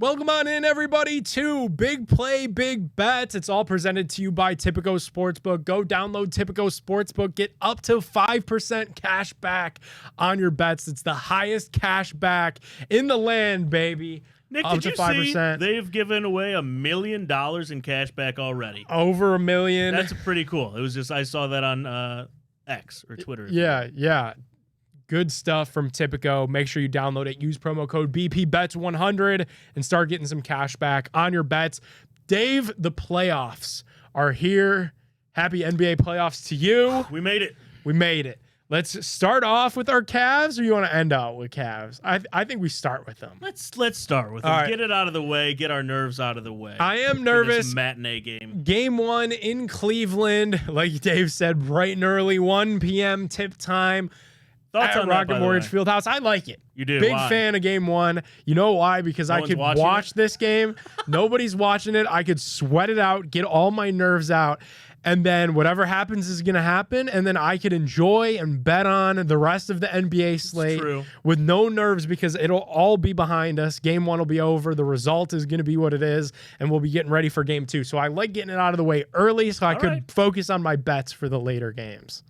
Welcome on in, everybody, to Big Play, Big Bets. It's all presented to you by Tipico Sportsbook. Go download Tipico Sportsbook. Get up to 5% cash back on your bets. It's the highest cash back in the land, baby. Nick, up did to you 5%. see they've given away $1 million in cash back already? Over $1 million. That's pretty cool. It was just I saw that on X or Twitter. Yeah. Good stuff from Tipico. Make sure you download it. Use promo code BPBets100 and start getting some cash back on your bets. Dave, the playoffs are here. Happy NBA playoffs to you. We made it. We made it. Let's start off with our Cavs, or you want to end out with Cavs? I think we start with them. Let's start with it. Right. Get it out of the way. Get our nerves out of the way. I am for nervous. this matinee game. Game 1 in Cleveland, like Dave said, bright and early, 1 p.m. tip time. Thoughts At on that, Rocket by the Mortgage way? Fieldhouse. I like it. You do? Big Why? fan of Game 1. You know why? Because I one's could watching watch it? this game. Nobody's watching it. I could sweat it out, get all my nerves out, and then whatever happens is going to happen, and then I could enjoy and bet on the rest of the NBA slate with no nerves because it'll all be behind us. Game 1 will be over. The result is going to be what it is, and we'll be getting ready for Game 2. So I like getting it out of the way early so I could focus on my bets for the later games.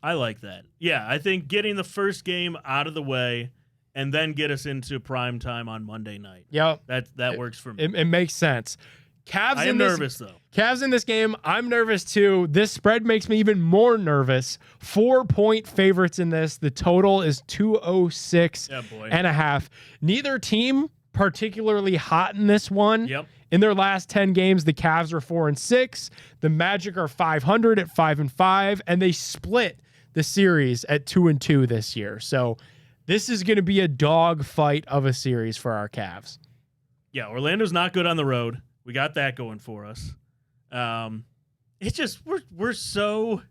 I like that. Yeah, I think getting the first game out of the way and then get us into prime time on Monday night. Yep. That works for me. It makes sense. Cavs I am nervous, though. Cavs in this game, I'm nervous too. This spread makes me even more nervous. 4-point favorites in this. The total is 206 and a half. Neither team particularly hot in this one. Yep. In their last 10 games, the Cavs are 4-6. The Magic are 500 at 5-5, and they split the series at 2-2 this year. So this is going to be a dog fight of a series for our Cavs. Yeah, Orlando's not good on the road. We got that going for us. It's just we're so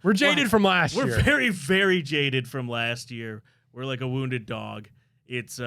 we're jaded from last year. We're very, very jaded from last year. We're like a wounded dog. It's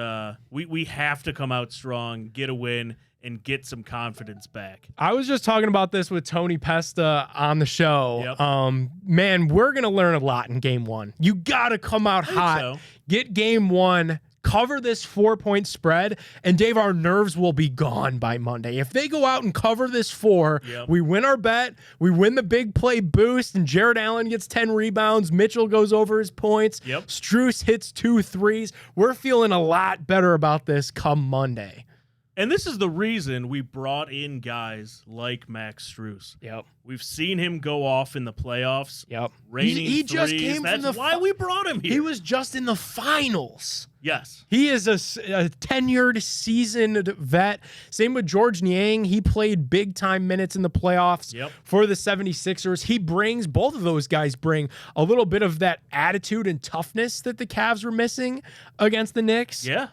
we have to come out strong, get a win, and get some confidence back. I was just talking about this with Tony Pesta on the show. Yep. Man, we're going to learn a lot in Game 1. You got to come out hot, get Game 1, cover this 4-point spread, and Dave, our nerves will be gone by Monday. If they go out and cover this 4, we win our bet, we win the big play boost, and Jared Allen gets 10 rebounds, Mitchell goes over his points, Strus hits 2 threes. We're feeling a lot better about this come Monday. And this is the reason we brought in guys like Max Strus. Yep. We've seen him go off in the playoffs. Yep. Raining He threes. just came That's from the why we brought him here. He was just in the finals. Yes. He is a tenured, seasoned vet. Same with George Niang. He played big-time minutes in the playoffs for the 76ers. He brings, both of those guys bring a little bit of that attitude and toughness that the Cavs were missing against the Knicks. Yeah.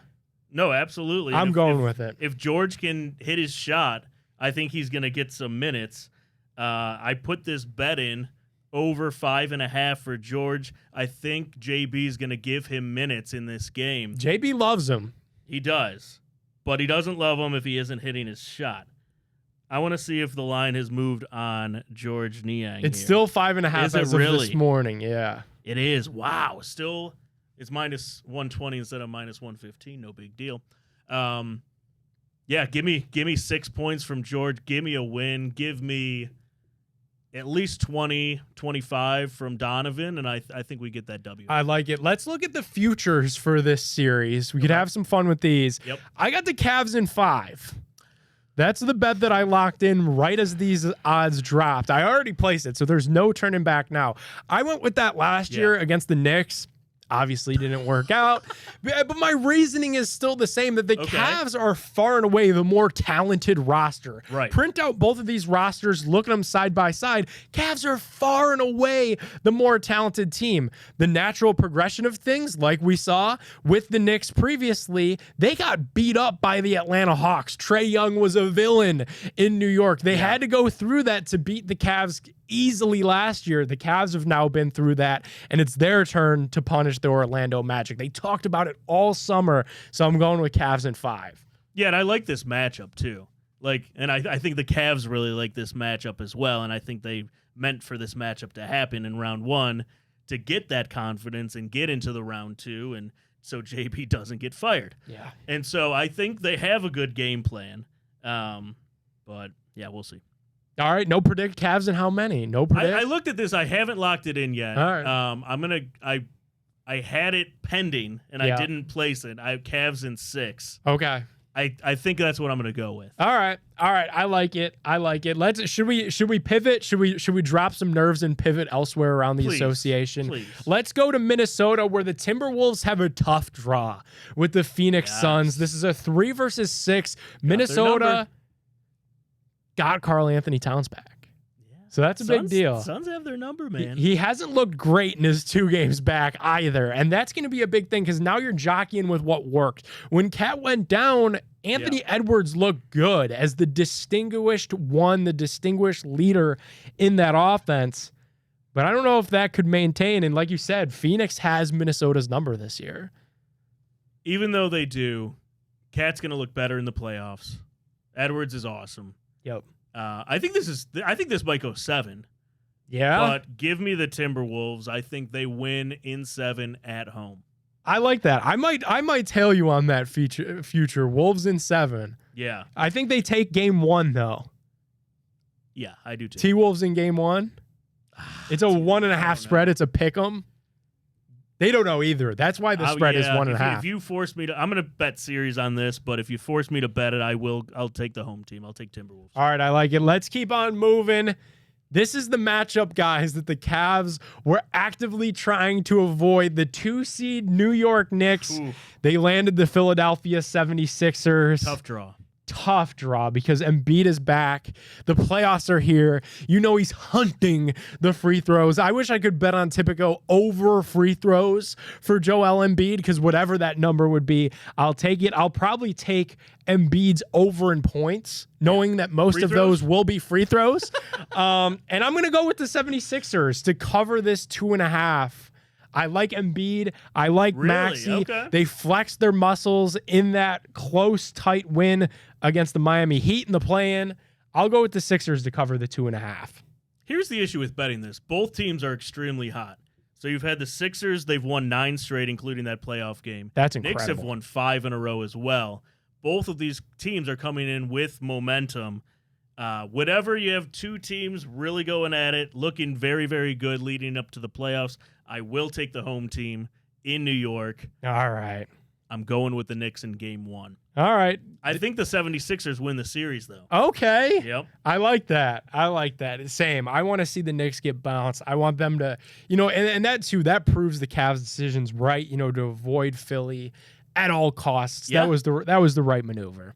No, absolutely. I'm going with it. If George can hit his shot, I think he's going to get some minutes. I put this bet in over 5.5 for George. I think JB is going to give him minutes in this game. JB loves him. He does, but he doesn't love him if he isn't hitting his shot. I want to see if the line has moved on George Niang. It's still 5.5 as of this morning. Yeah, it is. Wow, still. It's minus 120 instead of minus 115. No big deal. Yeah, give me 6 points from George. Give me a win. Give me at least 20, 25 from Donovan, and I think we get that W. I like it. Let's look at the futures for this series. We could have some fun with these. Yep. I got the Cavs in 5. That's the bet that I locked in right as these odds dropped. I already placed it, so there's no turning back now. I went with that last year against the Knicks. Obviously didn't work out, but my reasoning is still the same, that the Cavs are far and away the more talented roster. Right. Print out both of these rosters, look at them side by side. Cavs are far and away the more talented team. The natural progression of things, like we saw with the Knicks previously, they got beat up by the Atlanta Hawks. Trae Young was a villain in New York. They had to go through that to beat the Cavs easily last year. The Cavs have now been through that, and it's their turn to punish the Orlando Magic. They talked about it all summer, so I'm going with Cavs in 5. Yeah, and I like this matchup too. And I think the Cavs really like this matchup as well, and I think they meant for this matchup to happen in round 1 to get that confidence and get into the round 2 and so JB doesn't get fired. Yeah. And so I think they have a good game plan. But yeah, we'll see. All right. No predict Cavs and how many? No predict. I looked at this. I haven't locked it in yet. All right. I had it pending and I didn't place it. I have Cavs in 6. Okay. I think that's what I'm going to go with. All right. I like it. Should we pivot? Should we drop some nerves and pivot elsewhere around the association? Please. Let's go to Minnesota, where the Timberwolves have a tough draw with the Phoenix Suns. This is a 3 versus 6. Minnesota got Karl Anthony Towns back. So that's a big deal. Suns have their number, man. He hasn't looked great in his 2 games back either. And that's going to be a big thing because now you're jockeying with what worked. When Cat went down, Anthony Edwards looked good as the distinguished leader in that offense. But I don't know if that could maintain. And like you said, Phoenix has Minnesota's number this year. Even though they do, Cat's going to look better in the playoffs. Edwards is awesome. Yep. I think this might go 7. Yeah. But give me the Timberwolves. I think they win in 7 at home. I like that. I might tail you on that future. Wolves in 7. Yeah. I think they take game 1 though. Yeah, I do too. T-Wolves in game 1. It's a 1.5 spread. It's a pick 'em. They don't know either. That's why the spread is 1.5. If you force me to, I'm going to bet series on this, but if you force me to bet it, I'll take the home team. I'll take Timberwolves. All right, I like it. Let's keep on moving. This is the matchup, guys, that the Cavs were actively trying to avoid. The 2-seed New York Knicks. Ooh. They landed the Philadelphia 76ers. Tough draw because Embiid is back. The playoffs are here. You know he's hunting the free throws. I wish I could bet on Tipico over free throws for Joel Embiid because whatever that number would be, I'll take it. I'll probably take Embiid's over in points, knowing that most of those will be free throws. And I'm going to go with the 76ers to cover this 2.5. I like Embiid. I like Maxey. Okay. They flexed their muscles in that close, tight win against the Miami Heat in the play-in. I'll go with the Sixers to cover the 2.5. Here's the issue with betting this. Both teams are extremely hot. So you've had the Sixers. They've won 9 straight, including that playoff game. That's incredible. Knicks have won 5 in a row as well. Both of these teams are coming in with momentum. Whatever, you have 2 teams really going at it, looking very, very good leading up to the playoffs. I will take the home team in New York. All right. I'm going with the Knicks in game 1. All right. I think the 76ers win the series, though. Okay. Yep. I like that. Same. I want to see the Knicks get bounced. I want them to, and that too, that proves the Cavs' decisions right, to avoid Philly at all costs. Yeah. That was the right maneuver.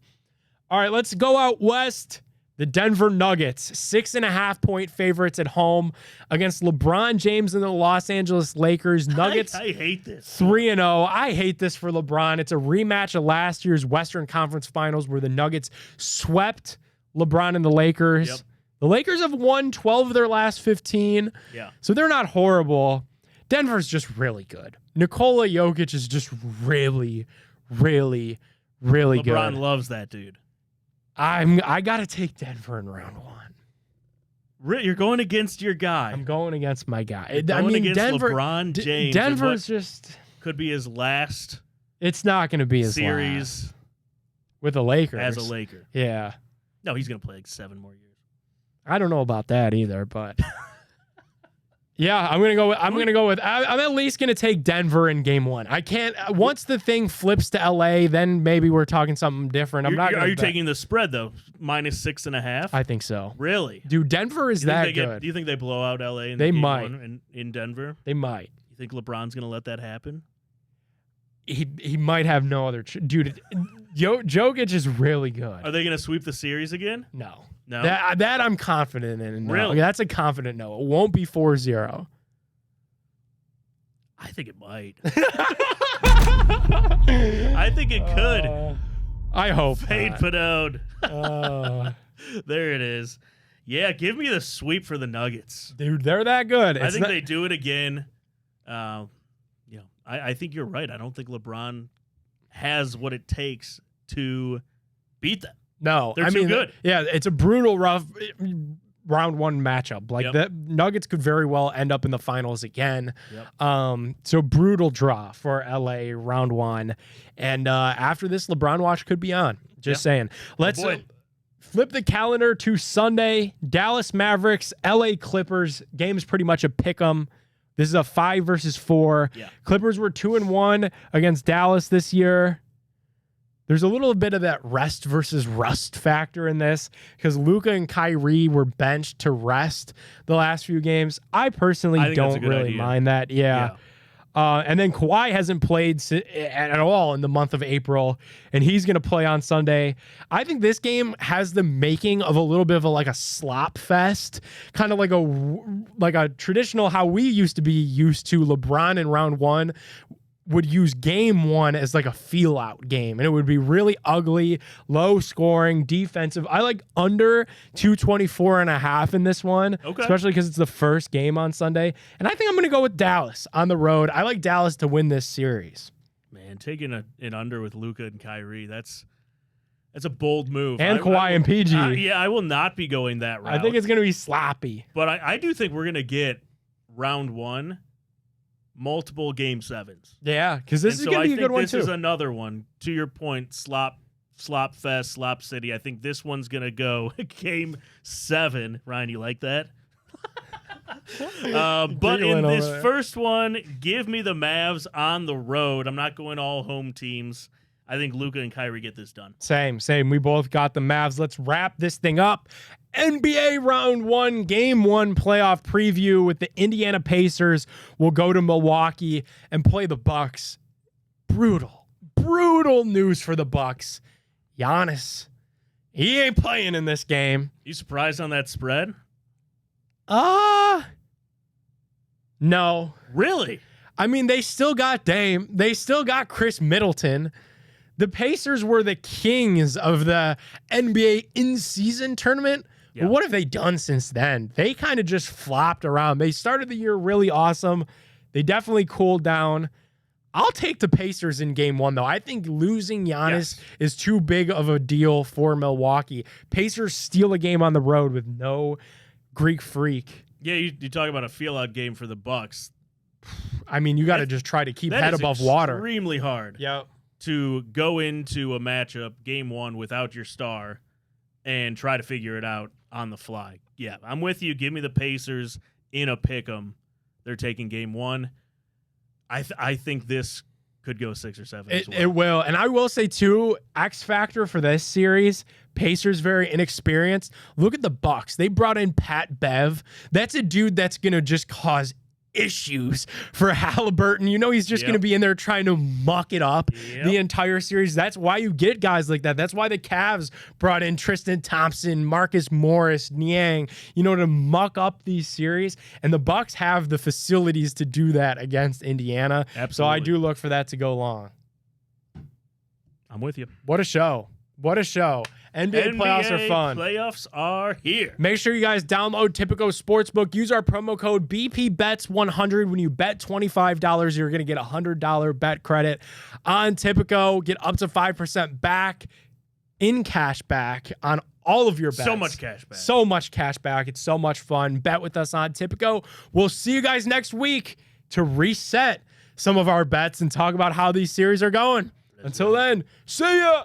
All right, let's go out west. The Denver Nuggets, 6.5-point favorites at home against LeBron James and the Los Angeles Lakers. Nuggets, I hate this. 3-0. I hate this for LeBron. It's a rematch of last year's Western Conference Finals where the Nuggets swept LeBron and the Lakers. Yep. The Lakers have won 12 of their last 15. Yeah. So they're not horrible. Denver's just really good. Nikola Jokic is just really, really, really good. LeBron loves that dude. I got to take Denver in round 1. You're going against your guy. I'm going against my guy. Against Denver, LeBron James. Denver's just could be his last. It's not going to be his series last with the Lakers as a Laker. Yeah. No, he's going to play like 7 more years. I don't know about that either, but yeah, I'm at least going to take Denver in game 1. I can't once the thing flips to LA, then maybe we're talking something different. Are you taking the spread though? -6.5? I think so. Really? Dude, Denver is that good. Do you think they blow out LA in they game might. 1 in Denver? They might. You think LeBron's going to let that happen? He might have no other dude. Jokic is really good. Are they going to sweep the series again? No. No. That I'm confident in. No. Really? That's a confident no. It won't be 4-0. I think it might. I think it could. I hope. Fade Padone. There it is. Yeah, give me the sweep for the Nuggets. Dude, they're that good. I think they do it again. I think you're right. I don't think LeBron has what it takes to beat them. No, they're too good. Yeah, it's a brutal, round one matchup. Like the Nuggets could very well end up in the finals again. So brutal draw for LA round one. And after this, LeBron watch could be on. Just saying. Let's flip the calendar to Sunday. Dallas Mavericks, LA Clippers. Game's pretty much a pick 'em. This is a 5 versus 4. Clippers were 2-1 against Dallas this year. There's a little bit of that rest versus rust factor in this because Luka and Kyrie were benched to rest the last few games. I personally don't really mind that. And then Kawhi hasn't played at all in the month of April, and he's going to play on Sunday. I think this game has the making of a little bit of a slop fest, kind of like a traditional how we used to be used to. LeBron in round one would use game one as like a feel out game, and it would be really ugly, low scoring, defensive. I like under 224.5 in this one, especially because it's the first game on Sunday. And I think I'm going to go with Dallas on the road. I like Dallas to win this series. Man, taking an under with Luka and Kyrie, that's a bold move. And Kawhi and PG. I will not be going that route. I think it's going to be sloppy. But I do think we're going to get round one multiple game 7s. Yeah, because this is going to be a good one too. This is another one. To your point, slop fest, slop city. I think this one's going to go game 7. Ryan, you like that? But in this first one, give me the Mavs on the road. I'm not going all home teams. I think Luka and Kyrie get this done. Same. We both got the Mavs. Let's wrap this thing up. NBA round one, game one playoff preview with the Indiana Pacers. Will go to Milwaukee and play the Bucks. Brutal news for the Bucks. Giannis, he ain't playing in this game. You surprised on that spread? No. Really? I mean, they still got Dame. They still got Chris Middleton. The Pacers were the kings of the NBA in-season tournament. Yeah. But what have they done since then? They kind of just flopped around. They started the year really awesome. They definitely cooled down. I'll take the Pacers in game one, though. I think losing Giannis is too big of a deal for Milwaukee. Pacers steal a game on the road with no Greek freak. Yeah, you talk about a feel-out game for the Bucks. I mean, you got to just try to keep head above water. Extremely hard. Yep. To go into a matchup, game one, without your star and try to figure it out on the fly. Yeah, I'm with you. Give me the Pacers in a pick 'em. They're taking game one. I think this could go 6 or 7 as well. It will. And I will say, too, X factor for this series, Pacers very inexperienced. Look at the Bucks. They brought in Pat Bev. That's a dude that's going to just cause issues for Halliburton. You know, he's just going to be in there trying to muck it up the entire series. That's why you get guys like that. That's why the Cavs brought in Tristan Thompson, Marcus Morris, Niang, to muck up these series. And the Bucks have the facilities to do that against Indiana. Absolutely. So I do look for that to go long. I'm with you. What a show. NBA playoffs are fun. Playoffs are here. Make sure you guys download Tipico Sportsbook. Use our promo code BPBETS100. When you bet $25, you're going to get a $100 bet credit on Tipico. Get up to 5% back in cash back on all of your bets. So much cash back. It's so much fun. Bet with us on Tipico. We'll see you guys next week to reset some of our bets and talk about how these series are going. Until then, see ya.